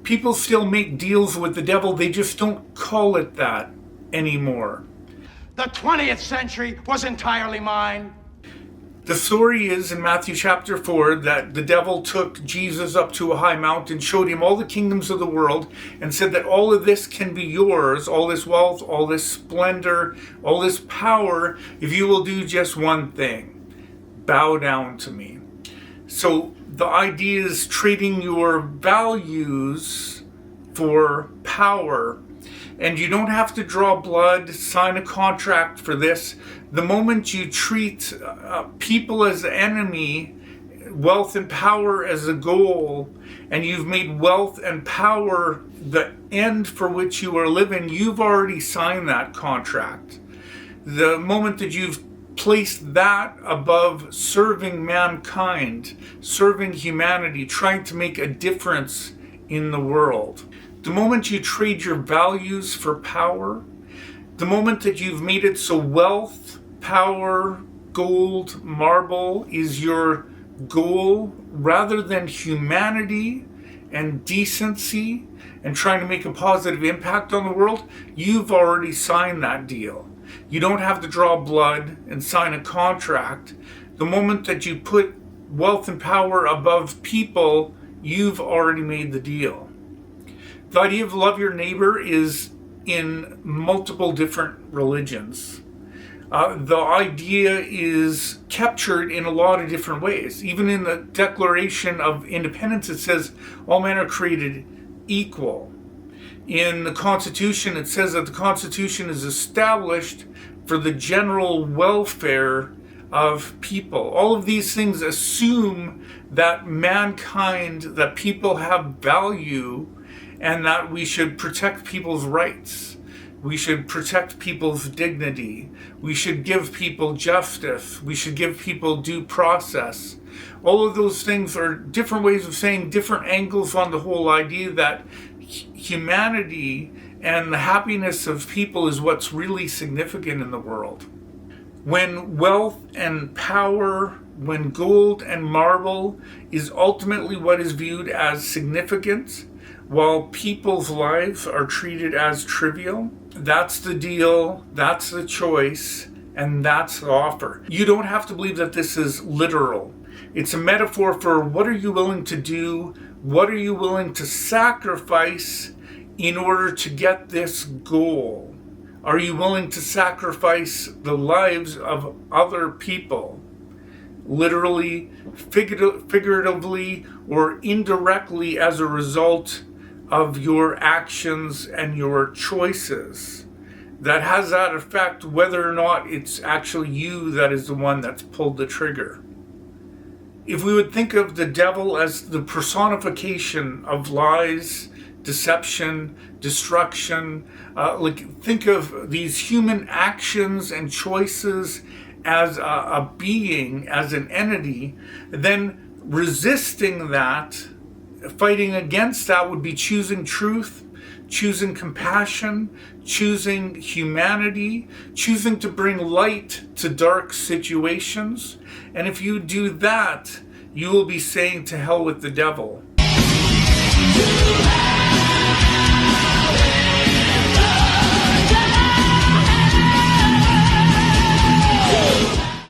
People still make deals with the devil, they just don't call it that anymore. The 20th century was entirely mine. The story is in Matthew chapter 4 that the devil took Jesus up to a high mountain, showed him all the kingdoms of the world, and said that all of this can be yours, all this wealth, all this splendor, all this power, if you will do just one thing: bow down to me. So the idea is trading your values for power. And you don't have to draw blood, sign a contract for this. The moment you treat people as the enemy, wealth and power as a goal, and you've made wealth and power the end for which you are living, you've already signed that contract. The moment that you've placed that above serving mankind, serving humanity, trying to make a difference in the world, the moment you trade your values for power, the moment that you've made it so wealth, power, gold, marble is your goal rather than humanity and decency and trying to make a positive impact on the world, you've already signed that deal. You don't have to draw blood and sign a contract. The moment that you put wealth and power above people, you've already made the deal. The idea of love your neighbor is in multiple different religions. The idea is captured in a lot of different ways. Even in the Declaration of Independence, it says all men are created equal. In the Constitution, it says that the Constitution is established for the general welfare of people. All of these things assume that mankind, that people have value, and that we should protect people's rights. We should protect people's dignity. We should give people justice. We should give people due process. All of those things are different ways of saying different angles on the whole idea that humanity and the happiness of people is what's really significant in the world. When wealth and power, when gold and marble is ultimately what is viewed as significant, while people's lives are treated as trivial, that's the deal, that's the choice, and that's the offer. You don't have to believe that this is literal. It's a metaphor for what are you willing to do, what are you willing to sacrifice in order to get this goal? Are you willing to sacrifice the lives of other people? Literally, figuratively, or indirectly as a result of your actions and your choices. That has that effect whether or not it's actually you that is the one that's pulled the trigger. If we would think of the devil as the personification of lies, deception, destruction, think of these human actions and choices as a being, as an entity, then resisting that, fighting against that would be choosing truth, choosing compassion, choosing humanity, choosing to bring light to dark situations. And if you do that, you will be saying to hell with the devil.